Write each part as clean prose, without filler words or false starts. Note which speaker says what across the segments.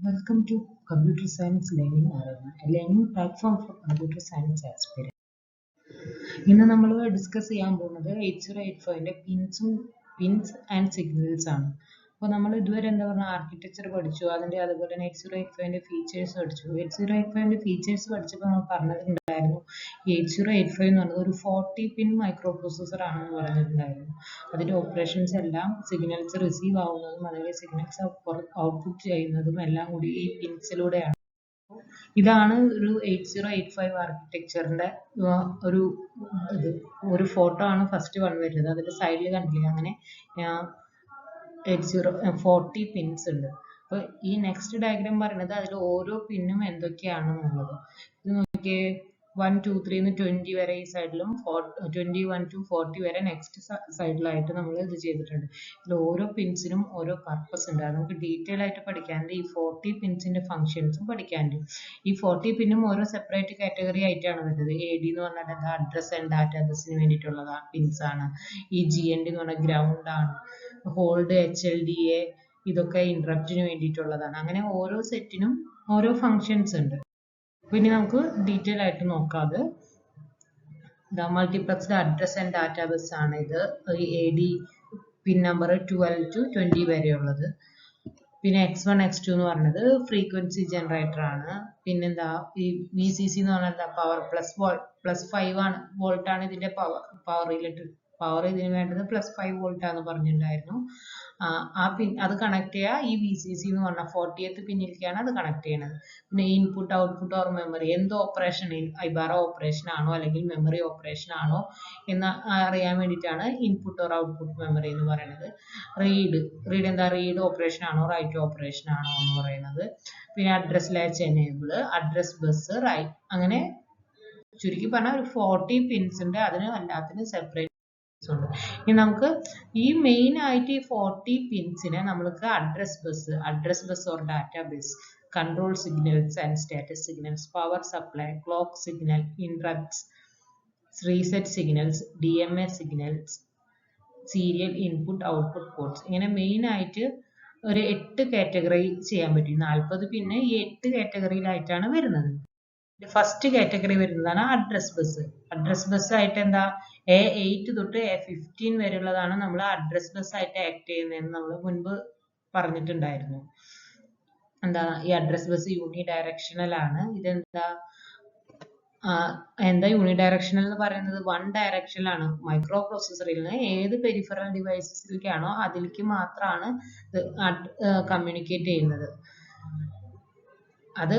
Speaker 1: Welcome to Computer Science Learning Arena, a learning platform for computer science aspirants. ഇന്ന് നമ്മൾ discuss ചെയ്യാൻ പോകുന്നത് 8085ന്റെ pins and signals ആണ്. അപ്പോൾ നമ്മൾ ഇതുവരെ എന്താ പറഞ്ഞ ആർക്കിടെക്ചർ പഠിച്ചു, അതിന്റെ അതുപോലെ തന്നെ 8085ന്റെ ഫീച്ചേഴ്സ് പഠിച്ചു. 8085ന്റെ ഫീച്ചേഴ്സ് പഠിച്ചപ്പോൾ നമ്മൾ പറഞ്ഞിട്ടുണ്ടായിരുന്നു 8085 എന്ന് പറയുന്നത് ഒരു 40 പിൻ മൈക്രോ പ്രോസസ്സർ ആണെന്ന് പറഞ്ഞിട്ടുണ്ടായിരുന്നു. അതിന്റെ ഓപ്പറേഷൻസ് എല്ലാം സിഗ്നൽസ് റിസീവ് ആവുന്നതും അതുപോലെ സിഗ്നൽസ് ഔട്ട്പുട്ട് ചെയ്യുന്നതും എല്ലാം കൂടി ഈ പിൻസിലൂടെയാണ്. ഇതാണ് ഒരു 8085 ആർക്കിടെക്ചറിന്റെ ഒരു ഫോട്ടോ ആണ് ഫസ്റ്റ് വൺ വരുന്നത്. അതിന്റെ സൈഡിൽ കണ്ടില്ലേ, അങ്ങനെ 40 പിൻസ് ഉണ്ട്. അപ്പൊ ഈ നെക്സ്റ്റ് ഡയഗ്രാം പറയുന്നത് അതിൽ ഓരോ പിന്നും എന്തൊക്കെയാണെന്നുള്ളത്. ഇത് നോക്കിയേ, 1 2 3 20 വരെ ഈ സൈഡിലും 21 to 40 വരെ നെക്സ്റ്റ് സൈഡിലായിട്ട് നമ്മൾ ഇത് ചെയ്തിട്ടുണ്ട്. ഇതിൽ ഓരോ പിൻസിനും ഓരോ പർപ്പസ് ഉണ്ട്. അത് നമുക്ക് ഡീറ്റെയിൽ ആയിട്ട് പഠിക്കാനുണ്ട്. ഈ 40 പിൻസിന്റെ ഫംഗ്ഷൻസും പഠിക്കാനുണ്ട്. ഈ 40 പിന്നും ഓരോ സെപ്പറേറ്റ് കാറ്റഗറി ആയിട്ടാണ് വരുന്നത്. AD എന്ന് പറഞ്ഞാൽ അഡ്രസ് ആൻഡ് ഡാറ്റാ ബസ്സിന് വേണ്ടിയിട്ടുള്ള പിൻസ് ആണ്. ഈ GND എന്ന് പറഞ്ഞാൽ ഗ്രൗണ്ട് ആണ്. ഹോൾഡ്, HLDA ഇതൊക്കെ ഇന്ററപ്റ്റിന് വേണ്ടിയിട്ടുള്ളതാണ്. അങ്ങനെ ഓരോ സെറ്റിനും ഓരോ ഫങ്ഷൻസ് ഉണ്ട്. ഇനി നമുക്ക് ഡീറ്റെയിൽ ആയിട്ട് നോക്കാം. Multiplexed address and data bus ആണ് ഇത്. AD pin number 12 to 20 വരെയുള്ളത്. പിന്നെ X1 X2 എന്ന് പറയുന്നത് ഫ്രീക്വൻസി ജനറേറ്റർ ആണ്. പിന്നെന്താ ഈ VCC എന്ന് പറഞ്ഞാൽ എന്താ പവർ +5 വോൾട്ട് ആണ് ഇതിന്റെ പവർ ഇതിന് വേണ്ടത് +5 വോൾട്ട് ആണെന്ന് പറഞ്ഞിട്ടുണ്ടായിരുന്നു. ആ പിൻ അത് കണക്ട് ചെയ്യുക ഈ VCC എന്ന് പറഞ്ഞ 40th പിന്നിലേക്കാണ് അത് കണക്ട് ചെയ്യുന്നത്. പിന്നെ ഇൻപുട്ട് ഔട്ട്പുട്ട് ഓർ മെമ്മറി, എന്ത് ഓപ്പറേഷൻ, ഐബാറ ഓപ്പറേഷൻ ആണോ അല്ലെങ്കിൽ മെമ്മറി ഓപ്പറേഷൻ ആണോ എന്ന് അറിയാൻ വേണ്ടിയിട്ടാണ് ഇൻപുട്ട് ഓർ ഔട്ട്പുട്ട് മെമ്മറി എന്ന് പറയുന്നത്. റീഡ് എന്താ, റീഡ് ഓപ്പറേഷൻ ആണോ റൈറ്റ് ഓപ്പറേഷൻ ആണോ എന്ന് പറയുന്നത്. പിന്നെ address latch enable, address bus, write, അങ്ങനെ ചുരുക്കി പറഞ്ഞാൽ ഒരു 40 പിൻസ് ഉണ്ട്. അതിന് എല്ലാത്തിനും സെപ്പറേറ്റ് ഉണ്ട്. ഇനി നമുക്ക് ഈ മെയിൻ ആയിട്ട് ഈ 40 പിൻസിനെ നമ്മൾക്ക് address bus or data bus, control signals and status signals, power supply, clock signal, interrupts, reset signals, DMA signals, serial input output ports, ഇങ്ങനെ മെയിൻ ആയിട്ട് ഒരു 8 കാറ്റഗറി ചെയ്യാൻ പറ്റും. 40 പിന്നെ ഈ 8 കാറ്റഗറിയിലായിട്ടാണ് വരുന്നത്. ഫസ്റ്റ് കാറ്റഗറി വരുന്നതാണ് അഡ്രസ് ബസ് ആയിട്ട് എന്താ A8 തൊട്ട് A15 വരെയുള്ളതാണ് നമ്മൾ അഡ്രസ് ബസ് ആയിട്ട് ആക്ട് ചെയ്യുന്നതെന്ന് നമ്മൾ മുൻപ് പറഞ്ഞിട്ടുണ്ടായിരുന്നു. ഈ അഡ്രസ് ബസ് യൂണി ഡയറക്ഷണൽ ആണ്. ഇതെന്താ യൂണി ഡയറക്ഷണൽ എന്ന് പറയുന്നത് 1 ഡയറക്ഷനിലാണ്. മൈക്രോ പ്രോസസ്സറിൽ നിന്ന് ഏത് പെരിഫറൽ ഡിവൈസസിലേക്കാണോ അതിലേക്ക് മാത്രമാണ് കമ്മ്യൂണിക്കേറ്റ് ചെയ്യുന്നത്. അത്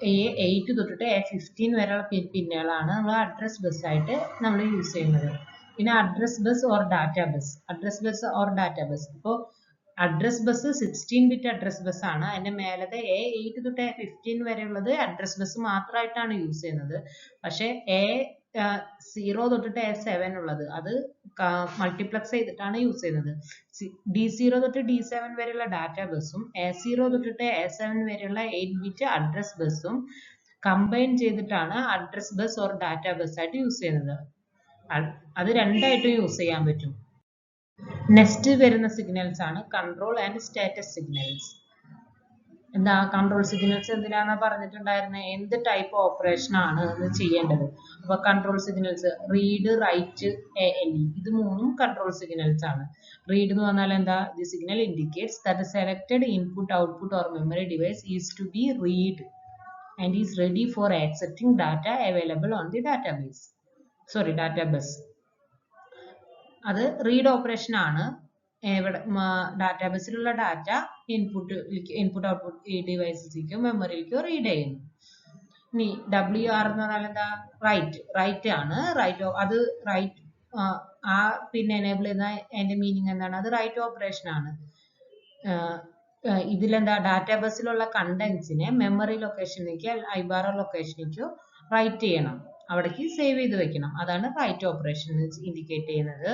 Speaker 1: A8 തൊട്ടിട്ട് A15 വരെയുള്ള പിന്നുകളാണ് നമ്മൾ അഡ്രസ് ബസ് ആയിട്ട് നമ്മൾ യൂസ് ചെയ്യുന്നത്. പിന്നെ address bus or data bus. ഇപ്പോൾ address bus 16 bit address bus ആണ്. അതിന്റെ മേലത്തെ A8 തൊട്ട് A15 വരെയുള്ളത് അഡ്രസ് ബസ് മാത്രമായിട്ടാണ് യൂസ് ചെയ്യുന്നത്. പക്ഷെ A0 തൊട്ടിട്ട് A7 ഉള്ളത് അത് മൾട്ടിപ്ലക്സ് ചെയ്തിട്ടാണ് യൂസ് ചെയ്യുന്നത്. D0 തൊട്ട് D7 വരെയുള്ള ഡാറ്റാ ബസ്സും A0 തൊട്ടിട്ട് A7 വരെയുള്ള 8 ബിറ്റ് അഡ്രസ് ബസ്സും കമ്പൈൻ ചെയ്തിട്ടാണ് address bus or data bus ആയിട്ട് യൂസ് ചെയ്യുന്നത്. അത് രണ്ടായിട്ടും യൂസ് ചെയ്യാൻ പറ്റും. നെക്സ്റ്റ് വരുന്ന സിഗ്നൽസ് ആണ് control and status signals. Control signals എന്തിനാണ് പറഞ്ഞിട്ടുണ്ടായിരുന്നത്, എന്ത് ടൈപ്പ് ഓപ്പറേഷൻ ആണ് ചെയ്യേണ്ടത്. അപ്പൊ control signals read, write, ALE ഇത് മൂന്നും കൺട്രോൾ സിഗ്നൽസ് ആണ്. റീഡ് എന്ന് പറഞ്ഞാൽ എന്താ, the signal indicates that selected input output or memory device is to be read and is ready for accepting data available on the database. Database. അത് read operation ആണ്. ഡാറ്റാബേസിലുള്ള data input output ഈ ഡിവൈസിലേക്കോ മെമ്മറിയിലേക്കോ read ചെയ്യുന്നു. ഇനി WR എന്ന് പറഞ്ഞാൽ എന്താ, right ആണ്. അത് റൈറ്റ് പിന്നെ എനേബിൾ ചെയ്യുന്ന അതിന്റെ മീനിങ് എന്താണ്, അത് റൈറ്റ് ഓപ്പറേഷൻ ആണ്. ഇതിലെന്താ ഡാറ്റാബേസിലുള്ള കണ്ടന്റ്സിനെ മെമ്മറി ലൊക്കേഷനിലേക്ക് ഐബാറ ലൊക്കേഷനിലേക്കോ റൈറ്റ് ചെയ്യണം, അവിടേക്ക് സേവ് ചെയ്ത് വെക്കണം. അതാണ് റൈറ്റ് ഓപ്പറേഷൻ ഇൻഡിക്കേറ്റ് ചെയ്യുന്നത്.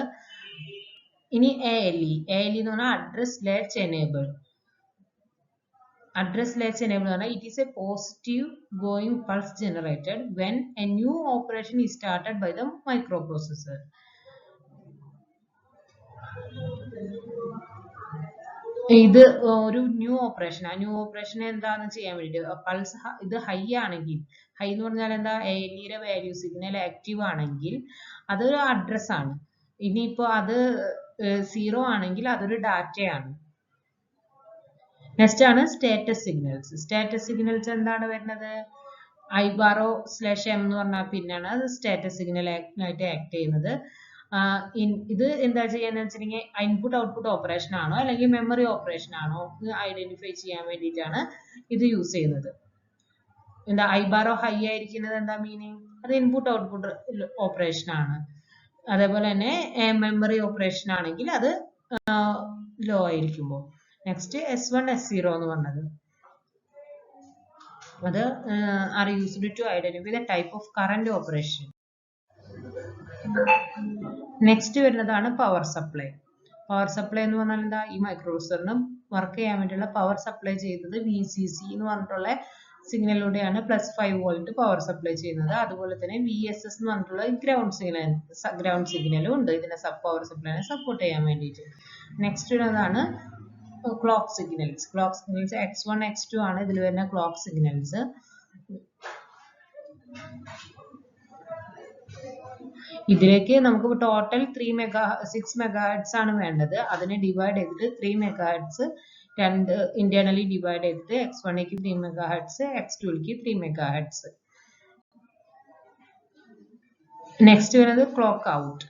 Speaker 1: ഇനി ALE എന്ന് പറഞ്ഞാൽ അഡ്രസ് ലാച്ച് എനേബിൾ. എന്ന് പറഞ്ഞാൽ it is a positive going pulse generated when a new operation is started by the microprocessor. ഇത് ഒരു ന്യൂ ഓപ്പറേഷൻ. ആ ന്യൂ ഓപ്പറേഷൻ എന്താന്ന് ചെയ്യാൻ വേണ്ടിയിട്ട് പൾസ് ഇത് ഹൈ ആണെങ്കിൽ, ഹൈ എന്ന് പറഞ്ഞാൽ എന്താ, ALEയുടെ വാല്യൂ സിഗ്നൽ ആക്റ്റീവ് ആണെങ്കിൽ അതൊരു അഡ്രസ് ആണ്. ഇനിയിപ്പോ അത് 0 ആണെങ്കിൽ അതൊരു ഡാറ്റയാണ്. നെക്സ്റ്റ് ആണ് സ്റ്റാറ്റസ് സിഗ്നൽസ്. സ്റ്റാറ്റസ് സിഗ്നൽസ് എന്താണ് വരുന്നത്? IBAR/M എന്ന് പറഞ്ഞാൽ പിന്നാണ് അത് സ്റ്റാറ്റസ് സിഗ്നൽ ആയിട്ട് ആക്ട് ചെയ്യുന്നത്. ഇത് എന്താ ചെയ്യാന്ന് വെച്ചിട്ടുണ്ടെങ്കിൽ ഇൻപുട്ട് ഔട്ട്പുട്ട് ഓപ്പറേഷൻ ആണോ അല്ലെങ്കിൽ മെമ്മറി ഓപ്പറേഷൻ ആണോ ഐഡന്റിഫൈ ചെയ്യാൻ വേണ്ടിയിട്ടാണ് ഇത് യൂസ് ചെയ്യുന്നത്. എന്താ IBAR ഹൈ ആയിരിക്കുന്നത് എന്താ മീനിങ്? അത് ഇൻപുട്ട് ഔട്ട്പുട്ട് ഓപ്പറേഷൻ ആണ്. അതേപോലെ തന്നെ മെമ്മറി ഓപ്പറേഷൻ ആണെങ്കിൽ അത് ലോ ആയിരിക്കുമ്പോൾ. നെക്സ്റ്റ് S1 S0 എന്ന് പറഞ്ഞത് അത് are used to identify the type of current operation. Next വരുന്നതാണ് പവർ സപ്ലൈ. പവർ സപ്ലൈ എന്ന് പറഞ്ഞാൽ എന്താ, ഈ മൈക്രോപ്രൊസസറിന് വർക്ക് ചെയ്യാൻ വേണ്ടിയുള്ള പവർ സപ്ലൈ ചെയ്യുന്നത് VCC എന്ന് പറഞ്ഞിട്ടുള്ള സിഗ്നലിലൂടെയാണ്. +5 വോൾട്ട് പവർ സപ്ലൈ ചെയ്യുന്നത്. അതുപോലെ തന്നെ VSS എന്ന് പറഞ്ഞിട്ടുള്ള ഗ്രൗണ്ട് സിഗ്നലും ഉണ്ട് ഇതിനെ പവർ സപ്ലൈനെ സപ്പോർട്ട് ചെയ്യാൻ വേണ്ടിയിട്ട്. നെക്സ്റ്റ് വരുന്നതാണ് clock signals. Clock signals X1 X2 ആണ് ഇതിൽ വരുന്ന ക്ലോക്ക് സിഗ്നൽസ്. ഇതിലേക്ക് നമുക്ക് ടോട്ടൽ 6 മെഗാഹെർട്സ് ആണ് വേണ്ടത്. അതിനെ ഡിവൈഡ് ചെയ്തിട്ട് 3 മെഗാഹെർട്സ് ഇന്റേണലി ഡിവൈഡ് ചെയ്തിട്ട് X1ക്ക് 3 മെഗാഹെർട്സ്, X2ക്ക് 3 മെഗാഹെർട്സ്. നെക്സ്റ്റ് വരുന്നത് ക്ലോക്ക് ഔട്ട്,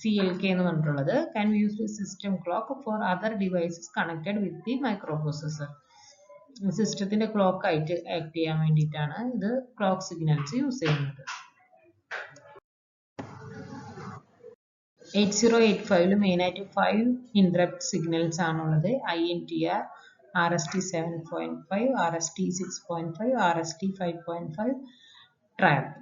Speaker 1: CLK എന്ന് പറഞ്ഞിട്ടുള്ളത്. Can we use the system clock for other devices connected with the microprocessor? സിസ്റ്റത്തിന്റെ ക്ലോക്ക് ആയിട്ട് ആക്ട് ചെയ്യാൻ വേണ്ടിയിട്ടാണ് ഇത് ക്ലോക്ക് സിഗ്നൽസ് യൂസ് ചെയ്യുന്നത്. 8085 മെയിൻ ആയിട്ട് 5 ഇന്ററപ്റ്റ് സിഗ്നൽസ് ആണുള്ളത്. INTR, RST 7.5, RST 6.5, RST 5.5, trap.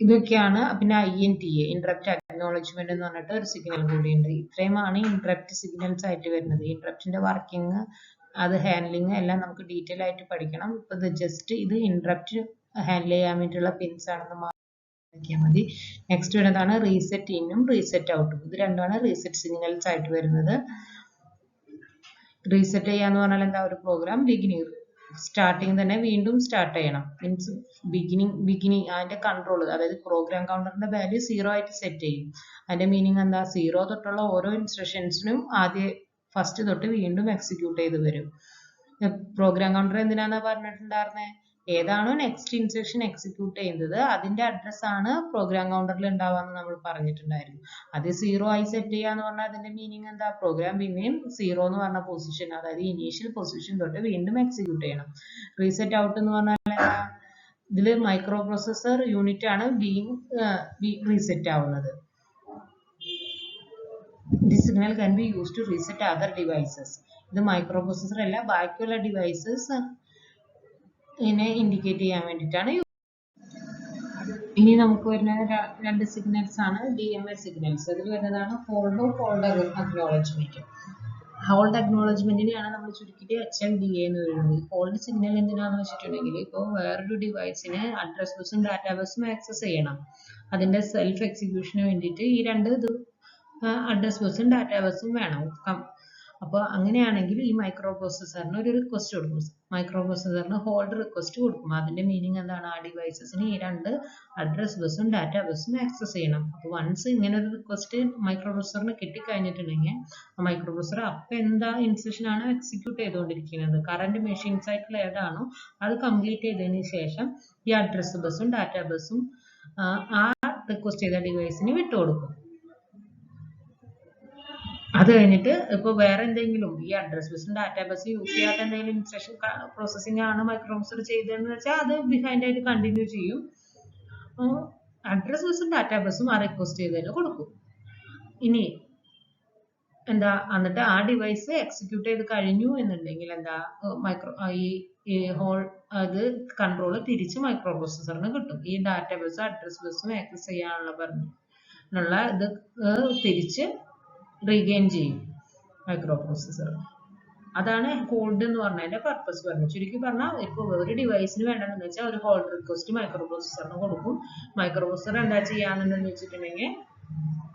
Speaker 1: ഇതൊക്കെയാണ്. പിന്നെ INTA, ഇന്ററപ്റ്റ് അക്നോളജ്മെന്റ് എന്ന് പറഞ്ഞിട്ട് ഒരു സിഗ്നൽ കൂടിയുണ്ട്. ഇത്രയുമാണ് ഇന്ററപ്റ്റ് സിഗ്നൽസ് ആയിട്ട് വരുന്നത്. ഇന്ററപ്റ്റിന്റെ വർക്കിംഗ്, അത് ഹാൻഡ്ലിങ് എല്ലാം നമുക്ക് ഡീറ്റെയിൽ ആയിട്ട് പഠിക്കണം. ഇപ്പൊ ഇത് ജസ്റ്റ് ഇത് ഇന്ററപ്റ്റ് ഹാൻഡിൽ ചെയ്യാൻ വേണ്ടിയിട്ടുള്ള പിൻസ് ആണെന്ന് നോക്കിയാൽ മതി. നെക്സ്റ്റ് വരുന്നതാണ് റീസെറ്റ് ഇന്നും റീസെറ്റ് ഔട്ടും. ഇത് രണ്ടാണ് റീസെറ്റ് സിഗ്നൽസ് ആയിട്ട് വരുന്നത്. റീസെറ്റ് ചെയ്യാന്ന് പറഞ്ഞാൽ എന്താ, ഒരു പ്രോഗ്രാം സ്റ്റാർട്ടിങ് തന്നെ വീണ്ടും സ്റ്റാർട്ട് ചെയ്യണം. മീൻസ് ബിഗിനിങ് അതിന്റെ കൺട്രോൾ, അതായത് പ്രോഗ്രാം കൗണ്ടറിന്റെ വാല്യൂ 0 ആയിട്ട് സെറ്റ് ചെയ്യും. അതിന്റെ മീനിങ് എന്താ, 0 തൊട്ടുള്ള ഓരോ ഇൻസ്ട്രക്ഷൻസിനും ഫസ്റ്റ് തൊട്ട് വീണ്ടും എക്സിക്യൂട്ട് ചെയ്ത് വരും. പ്രോഗ്രാം കൗണ്ടർ എന്തിനാന്നാ പറഞ്ഞിട്ടുണ്ടായിരുന്നത്? ഏതാണോ നെക്സ്റ്റ് ഇൻസ്ട്രക്ഷൻ എക്സിക്യൂട്ട് ചെയ്യുന്നത് അതിന്റെ അഡ്രസ് ആണ് പ്രോഗ്രാം കൗണ്ടറിൽ ഉണ്ടാവാന്ന് നമ്മൾ പറഞ്ഞിട്ടുണ്ടായിരുന്നു. അത് 0 ആയി സെറ്റ് ചെയ്യാന്ന് പറഞ്ഞാൽ അതിന്റെ മീനിങ് എന്താ, പ്രോഗ്രാം പിന്നെയും 0 എന്ന് പറഞ്ഞ പൊസിഷൻ, അതായത് ഇനീഷ്യൽ പൊസിഷൻ തൊട്ട് വീണ്ടും എക്സിക്യൂട്ട് ചെയ്യണം. റീസെറ്റ് ഔട്ട് എന്ന് പറഞ്ഞാൽ ഇതില് മൈക്രോ പ്രോസസർ യൂണിറ്റ് ആണ് റീസെറ്റ് ആവുന്നത്. This signal can be used to reset other devices. ഇത് മൈക്രോ പ്രോസസർ അല്ല, ബാക്കിയുള്ള ഡിവൈസസ് ഇതിനെ ഇൻഡിക്കേറ്റ് ചെയ്യാൻ വേണ്ടിയിട്ടാണ്. ഇനി നമുക്ക് വരുന്ന രണ്ട് സിഗ്നൽസ് ആണ് DMA സിഗ്നൽസ്. അതിൽ വരുന്നതാണ് ഹോൾഡ് അക്നോളജ്മെന്റ്. ഹോൾഡ് അക്നോളജ്മെന്റിനെയാണ് നമ്മൾ ചുരുക്കിയിട്ട് HLDA എന്ന് പറയുന്നത്. ഹോൾഡ് സിഗ്നൽ എന്തിനാന്ന് വെച്ചിട്ടുണ്ടെങ്കിൽ, ഇപ്പോൾ വേറൊരു ഡിവൈസിന് അഡ്രസ് ബസും ഡാറ്റാ ബസും ആക്സസ് ചെയ്യണം. അതിന്റെ സെൽഫ് എക്സിക്യൂഷന് വേണ്ടിയിട്ട് ഈ രണ്ട് അഡ്രസ് ബസും ഡാറ്റാ ബസും വേണം. അപ്പോൾ അങ്ങനെയാണെങ്കിൽ ഈ മൈക്രോ പ്രോസസറിന് ഒരു റിക്വസ്റ്റ് കൊടുക്കും. മൈക്രോ പ്രോസസറിന് ഹോൾഡ് റിക്വസ്റ്റ് കൊടുക്കും. അതിന്റെ മീനിങ് എന്താണ്, ആ ഡിവൈസസിന് ഈ രണ്ട് അഡ്രസ് ബസും ഡാറ്റാ ബസും ആക്സസ് ചെയ്യണം. അപ്പോൾ വൺസ് ഇങ്ങനെ ഒരു റിക്വസ്റ്റ് മൈക്രോ പ്രോസസറിന് കിട്ടിക്കഴിഞ്ഞിട്ടുണ്ടെങ്കിൽ ആ മൈക്രോ പ്രോസസർ അപ്പം എന്താ ഇൻസ്ട്രക്ഷൻ ആണ് എക്സിക്യൂട്ട് ചെയ്തുകൊണ്ടിരിക്കുന്നത്, കറന്റ് മെഷീൻ സൈക്കിൾ ഏതാണോ അത് കംപ്ലീറ്റ് ചെയ്തതിന് ശേഷം ഈ അഡ്രസ് ബസും ഡാറ്റാ ബസും ആ റിക്വസ്റ്റ് ചെയ്ത ഡിവൈസിന് വിട്ടുകൊടുക്കും. അത് കഴിഞ്ഞിട്ട് ഇപ്പോൾ വേറെ എന്തെങ്കിലും ഈ അഡ്രസ് ബസും ഡാറ്റാ ബസ് യൂസ് ചെയ്യാത്ത എന്തെങ്കിലും ഇൻസ്ട്രക്ഷൻ പ്രോസസ്സിംഗ് ആണ് മൈക്രോ പ്രോസസർ ചെയ്തതെന്ന് വെച്ചാൽ അത് ബിഹൈൻഡ് ആയിട്ട് കണ്ടിന്യൂ ചെയ്യും. അഡ്രസ് ബസും ഡാറ്റാ ബസും ആ റിക്വസ്റ്റ് ചെയ്തതിന് കൊടുക്കും. ഇനി എന്താ, എന്നിട്ട് ആ ഡിവൈസ് എക്സിക്യൂട്ട് ചെയ്ത് കഴിഞ്ഞു എന്നുണ്ടെങ്കിൽ എന്താ, അത് കൺട്രോൾ തിരിച്ച് മൈക്രോ പ്രോസസറിന് കിട്ടും. ഈ ഡാറ്റാ ബസും അഡ്രസ് ബസും ആക്സസ് ചെയ്യാനുള്ള ഇത് തിരിച്ച് റീഗെയിൻ ചെയ്യും മൈക്രോ പ്രോസസർ. അതാണ് ഹോൾഡ് എന്ന് പറഞ്ഞതിന്റെ പർപ്പസ് പറഞ്ഞത്. ചുരുക്കി പറഞ്ഞാൽ ഇപ്പോൾ ഒരു ഡിവൈസിന് വേണ്ടതെന്ന് വെച്ചാൽ ഒരു ഹോൾഡ് റിക്വസ്റ്റ് മൈക്രോ പ്രോസസറിന് കൊടുക്കും. മൈക്രോ പ്രോസസർ എന്താ ചെയ്യാന്നുണ്ടെന്ന് വെച്ചിട്ടുണ്ടെങ്കിൽ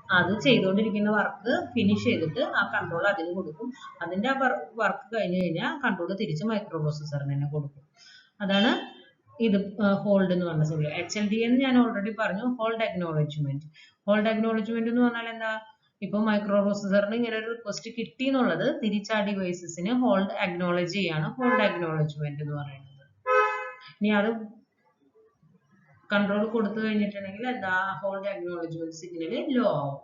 Speaker 1: അത് ചെയ്തുകൊണ്ടിരിക്കുന്ന വർക്ക് ഫിനിഷ് ചെയ്തിട്ട് ആ കൺട്രോൾ അതിന് കൊടുക്കും. അതിന്റെ ആ വർക്ക് കഴിഞ്ഞ് കഴിഞ്ഞാൽ കൺട്രോൾ തിരിച്ച് മൈക്രോ പ്രോസസ്സറിന് തന്നെ കൊടുക്കും. അതാണ് ഇത് ഹോൾഡ് എന്ന് പറഞ്ഞ സിഗ്നൽ. HLD എന്ന് ഞാൻ ഓൾറെഡി പറഞ്ഞു, ഹോൾഡ് അക്നോളജ്മെന്റ്. ഹോൾഡ് അക്നോളജ്മെന്റ് എന്ന് പറഞ്ഞാൽ എന്താ? ഇപ്പൊ മൈക്രോ പ്രോസസ്സറിന് ഇങ്ങനെ ഒരു റിക്വസ്റ്റ് കിട്ടി എന്നുള്ളത് തിരിച്ച് ആ ഡിവൈസസിന് ഹോൾഡ് അക്നോളജ് ചെയ്യാണ് ഹോൾഡ് അക്നോളജ്മെന്റ് എന്ന് പറയുന്നത്. ഇനി അത് കൺട്രോൾ കൊടുത്തു കഴിഞ്ഞിട്ടുണ്ടെങ്കിൽ എന്താ? ഹോൾഡ് അക്നോളജ്മെന്റ് സിഗ്നൽ ലോ ആവും.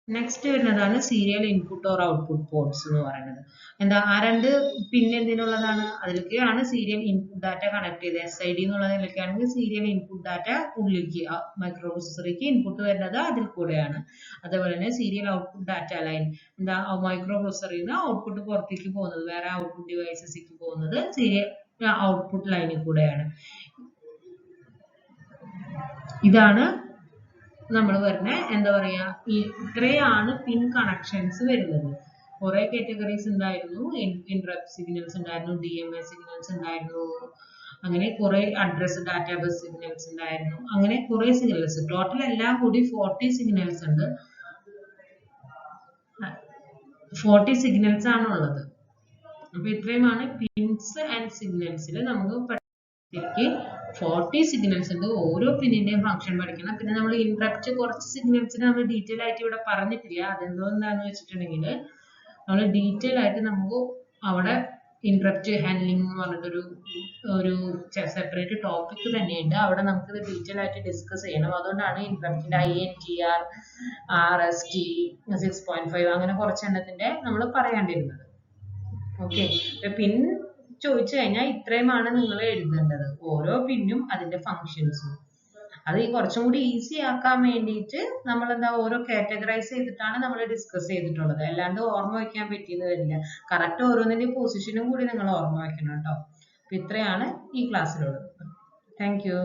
Speaker 1: നെക്സ്റ്റ് വരുന്നതാണ് serial input or output ports എന്ന് പറയുന്നത്. എന്താ? ആ രണ്ട് പിൻ എന്തിനുള്ളതാണ്? അതിലേക്കാണ് സീരിയൽ ഇൻപുട്ട് ഡാറ്റ കണക്ട് ചെയ്ത്. SID എന്നുള്ളതിലേക്കാണെങ്കിൽ സീരിയൽ ഇൻപുട്ട് ഡാറ്റ ഉള്ളിലേക്ക് മൈക്രോ പ്രോസസ്സറിലേക്ക് ഇൻപുട്ട് വരുന്നത് അതിൽ കൂടെയാണ്. അതേപോലെ തന്നെ സീരിയൽ ഔട്ട്പുട്ട് ഡാറ്റ ലൈൻ എന്താ? മൈക്രോ പ്രോസസ്സറിൽ നിന്ന് ഔട്ട്പുട്ട് പുറത്തേക്ക് പോകുന്നത്, വേറെ ഔട്ട്പുട്ട് ഡിവൈസസിലേക്ക് പോകുന്നത് സീരിയൽ ഔട്ട്പുട്ട് ലൈനിൽ കൂടെയാണ്. ഇതാണ് നമ്മൾ വരുന്ന എന്താ പറയാ, ഇത്രയാണ് പിൻ കണക്ഷൻസ് വരുന്നത്. കുറെ കാറ്റഗറീസ് ഉണ്ടായിരുന്നു. ഇന്ററപ്റ്റ് സിഗ്നൽസ് ഉണ്ടായിരുന്നു, DMA സിഗ്നൽസ് ഉണ്ടായിരുന്നു, അങ്ങനെ കുറെ അഡ്രസ് ഡാറ്റാബേസ് സിഗ്നൽസ് ഉണ്ടായിരുന്നു, അങ്ങനെ കുറെ സിഗ്നൽസ്. ടോട്ടൽ എല്ലാം കൂടി 40 സിഗ്നൽസ് ഉണ്ട്. 40 സിഗ്നൽസ് ആണ് ഉള്ളത്. അപ്പൊ ഇത്രയുമാണ് പിൻസ് ആൻഡ് സിഗ്നൽസിൽ നമുക്ക് 40 സിഗ്നൽസ് ഉണ്ട്. ഓരോ പിന്നിന്റെയും ഫംഗ്ഷൻ പഠിക്കണം. പിന്നെ നമ്മൾ ഇന്ററപ്റ്റ് കുറച്ച് സിഗ്നൽസിന് നമ്മൾ ഡീറ്റെയിൽ ആയിട്ട് ഇവിടെ പറഞ്ഞിട്ടില്ല. അതെന്താന്ന് വെച്ചിട്ടുണ്ടെങ്കിൽ നമ്മൾ ഡീറ്റെയിൽ ആയിട്ട് നമുക്ക് അവിടെ ഇന്ററപ്റ്റ് ഹാൻഡ്ലിംഗ് എന്ന് പറഞ്ഞിട്ടൊരു സെപ്പറേറ്റ് ടോപ്പിക് തന്നെയുണ്ട്. അവിടെ നമുക്ക് ഡീറ്റെയിൽ ആയിട്ട് ഡിസ്കസ് ചെയ്യണം. അതുകൊണ്ടാണ് ഇന്ററപ്റ്റിന്റെ INTR, RST, 6.5 അങ്ങനെ കുറച്ചെണ്ണത്തിന്റെ നമ്മൾ പറയേണ്ടിയിരുന്നത്. ഓക്കെ, പിൻ ചോദിച്ചു കഴിഞ്ഞാൽ ഇത്രയുമാണ് നിങ്ങൾ എഴുതേണ്ടത്. ഓരോ പിന്നും അതിന്റെ ഫങ്ഷൻസും. അത് കുറച്ചും കൂടി ഈസി ആക്കാൻ വേണ്ടിയിട്ട് നമ്മൾ എന്താ ഓരോ കാറ്റഗറൈസ് ചെയ്തിട്ടാണ് നമ്മൾ ഡിസ്കസ് ചെയ്തിട്ടുള്ളത്. അല്ലാണ്ട് ഓർമ്മ വയ്ക്കാൻ പറ്റിയെന്ന് വരില്ല. കറക്റ്റ് ഓരോന്നിന്റെ പൊസിഷനും കൂടി നിങ്ങൾ ഓർമ്മ വെക്കണം കേട്ടോ. അപ്പൊ ഇത്രയാണ് ഈ ക്ലാസ്സിലുള്ളത്. Thank you.